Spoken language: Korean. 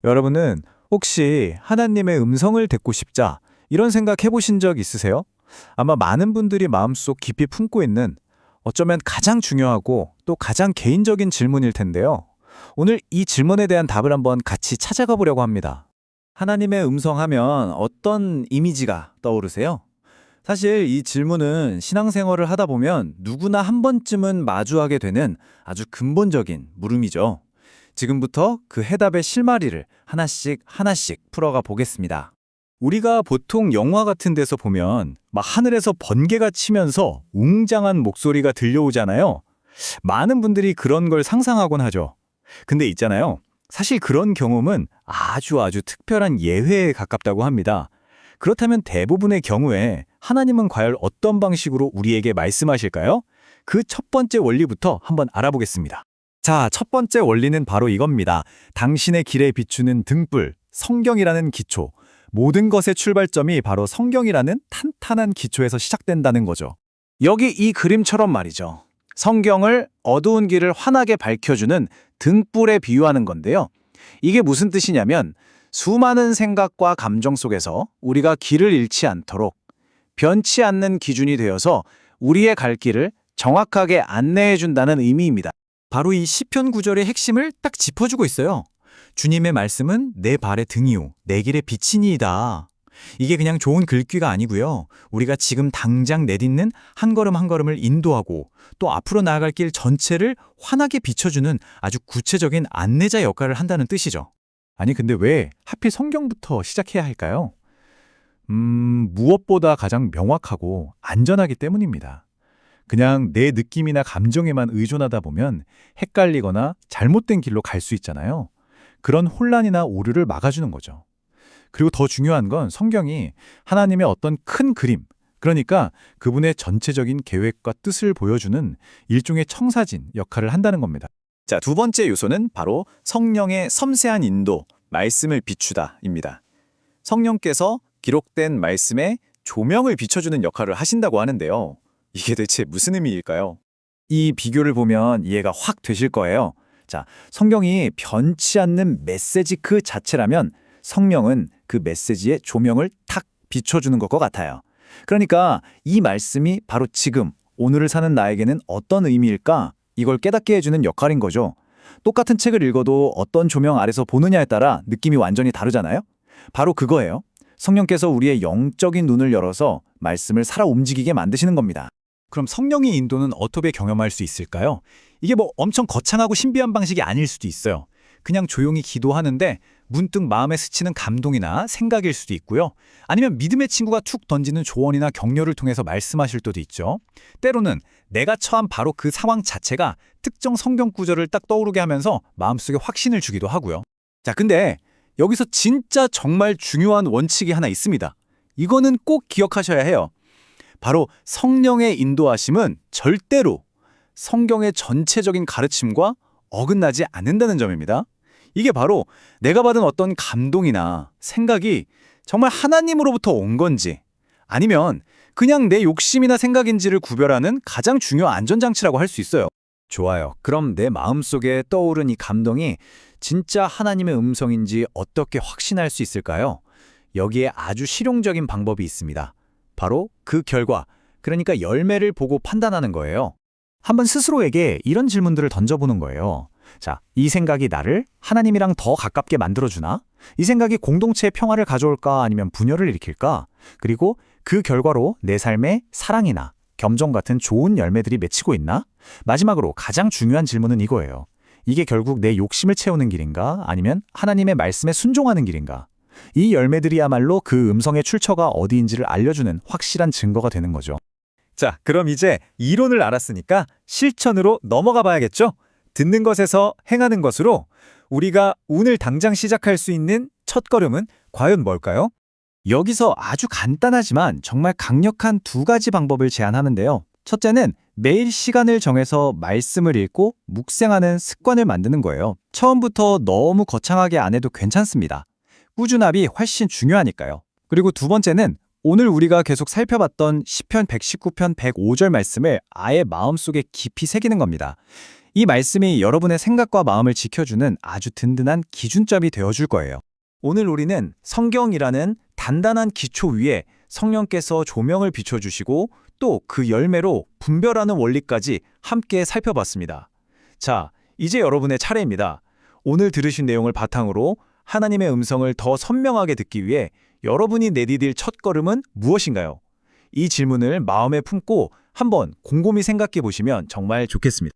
여러분은 혹시 하나님의 음성을 듣고 싶자 이런 생각 해보신 적 있으세요? 아마 많은 분들이 마음속 깊이 품고 있는 어쩌면 가장 중요하고 또 가장 개인적인 질문일 텐데요. 오늘 이 질문에 대한 답을 한번 같이 찾아가 보려고 합니다. 하나님의 음성 하면 어떤 이미지가 떠오르세요? 사실 이 질문은 신앙생활을 하다 보면 누구나 한 번쯤은 마주하게 되는 아주 근본적인 물음이죠. 지금부터 그 해답의 실마리를 하나씩 하나씩 풀어가 보겠습니다. 우리가 보통 영화 같은 데서 보면 막 하늘에서 번개가 치면서 웅장한 목소리가 들려오잖아요. 많은 분들이 그런 걸 상상하곤 하죠. 근데 있잖아요. 사실 그런 경험은 아주 특별한 예외에 가깝다고 합니다. 그렇다면 대부분의 경우에 하나님은 과연 어떤 방식으로 우리에게 말씀하실까요? 그 첫 번째 원리부터 한번 알아보겠습니다. 자, 첫 번째 원리는 바로 이겁니다. 당신의 길에 비추는 등불, 성경이라는 기초. 모든 것의 출발점이 바로 성경이라는 탄탄한 기초에서 시작된다는 거죠. 여기 이 그림처럼 말이죠. 성경을 어두운 길을 환하게 밝혀주는 등불에 비유하는 건데요. 이게 무슨 뜻이냐면 수많은 생각과 감정 속에서 우리가 길을 잃지 않도록 변치 않는 기준이 되어서 우리의 갈 길을 정확하게 안내해준다는 의미입니다. 바로 이 시편 구절의 핵심을 딱 짚어주고 있어요. 주님의 말씀은 내 발의 등이요, 내 길의 빛이니이다. 이게 그냥 좋은 글귀가 아니고요. 우리가 지금 당장 내딛는 한 걸음 한 걸음을 인도하고 또 앞으로 나아갈 길 전체를 환하게 비춰주는 아주 구체적인 안내자 역할을 한다는 뜻이죠. 아니 근데 왜 하필 성경부터 시작해야 할까요? 무엇보다 가장 명확하고 안전하기 때문입니다. 그냥 내 느낌이나 감정에만 의존하다 보면 헷갈리거나 잘못된 길로 갈 수 있잖아요. 그런 혼란이나 오류를 막아주는 거죠. 그리고 더 중요한 건 성경이 하나님의 어떤 큰 그림, 그러니까 그분의 전체적인 계획과 뜻을 보여주는 일종의 청사진 역할을 한다는 겁니다. 자, 두 번째 요소는 바로 성령의 섬세한 인도, 말씀을 비추다입니다. 성령께서 기록된 말씀에 조명을 비춰주는 역할을 하신다고 하는데요. 이게 대체 무슨 의미일까요? 이 비교를 보면 이해가 확 되실 거예요. 자, 성경이 변치 않는 메시지 그 자체라면 성령은 그 메시지에 조명을 탁 비춰주는 것과 같아요. 그러니까 이 말씀이 바로 지금, 오늘을 사는 나에게는 어떤 의미일까? 이걸 깨닫게 해주는 역할인 거죠. 똑같은 책을 읽어도 어떤 조명 아래서 보느냐에 따라 느낌이 완전히 다르잖아요? 바로 그거예요. 성령께서 우리의 영적인 눈을 열어서 말씀을 살아 움직이게 만드시는 겁니다. 그럼 성령의 인도는 어떻게 경험할 수 있을까요? 이게 뭐 엄청 거창하고 신비한 방식이 아닐 수도 있어요. 그냥 조용히 기도하는데 문득 마음에 스치는 감동이나 생각일 수도 있고요. 아니면 믿음의 친구가 툭 던지는 조언이나 격려를 통해서 말씀하실 때도 있죠. 때로는 내가 처한 바로 그 상황 자체가 특정 성경 구절을 딱 떠오르게 하면서 마음속에 확신을 주기도 하고요. 자, 근데 여기서 진짜 정말 중요한 원칙이 하나 있습니다. 이거는 꼭 기억하셔야 해요. 바로 성령의 인도하심은 절대로 성경의 전체적인 가르침과 어긋나지 않는다는 점입니다. 이게 바로 내가 받은 어떤 감동이나 생각이 정말 하나님으로부터 온 건지 아니면 그냥 내 욕심이나 생각인지를 구별하는 가장 중요한 안전장치라고 할 수 있어요. 좋아요. 그럼 내 마음속에 떠오른 이 감동이 진짜 하나님의 음성인지 어떻게 확신할 수 있을까요? 여기에 아주 실용적인 방법이 있습니다. 바로 그 결과, 그러니까 열매를 보고 판단하는 거예요. 한번 스스로에게 이런 질문들을 던져보는 거예요. 자, 이 생각이 나를 하나님이랑 더 가깝게 만들어주나? 이 생각이 공동체의 평화를 가져올까 아니면 분열을 일으킬까? 그리고 그 결과로 내 삶에 사랑이나 겸손 같은 좋은 열매들이 맺히고 있나? 마지막으로 가장 중요한 질문은 이거예요. 이게 결국 내 욕심을 채우는 길인가? 아니면 하나님의 말씀에 순종하는 길인가? 이 열매들이야말로 그 음성의 출처가 어디인지를 알려주는 확실한 증거가 되는 거죠. 자, 그럼 이제 이론을 알았으니까 실천으로 넘어가 봐야겠죠? 듣는 것에서 행하는 것으로 우리가 오늘 당장 시작할 수 있는 첫걸음은 과연 뭘까요? 여기서 아주 간단하지만 정말 강력한 두 가지 방법을 제안하는데요. 첫째는 매일 시간을 정해서 말씀을 읽고 묵상하는 습관을 만드는 거예요. 처음부터 너무 거창하게 안 해도 괜찮습니다. 꾸준함이 훨씬 중요하니까요. 그리고 두 번째는 오늘 우리가 계속 살펴봤던 시편 119편 105절 말씀을 아예 마음속에 깊이 새기는 겁니다. 이 말씀이 여러분의 생각과 마음을 지켜주는 아주 든든한 기준점이 되어줄 거예요. 오늘 우리는 성경이라는 단단한 기초 위에 성령께서 조명을 비춰주시고 또 그 열매로 분별하는 원리까지 함께 살펴봤습니다. 자, 이제 여러분의 차례입니다. 오늘 들으신 내용을 바탕으로 하나님의 음성을 더 선명하게 듣기 위해 여러분이 내디딜 첫걸음은 무엇인가요? 이 질문을 마음에 품고 한번 곰곰이 생각해 보시면 정말 좋겠습니다.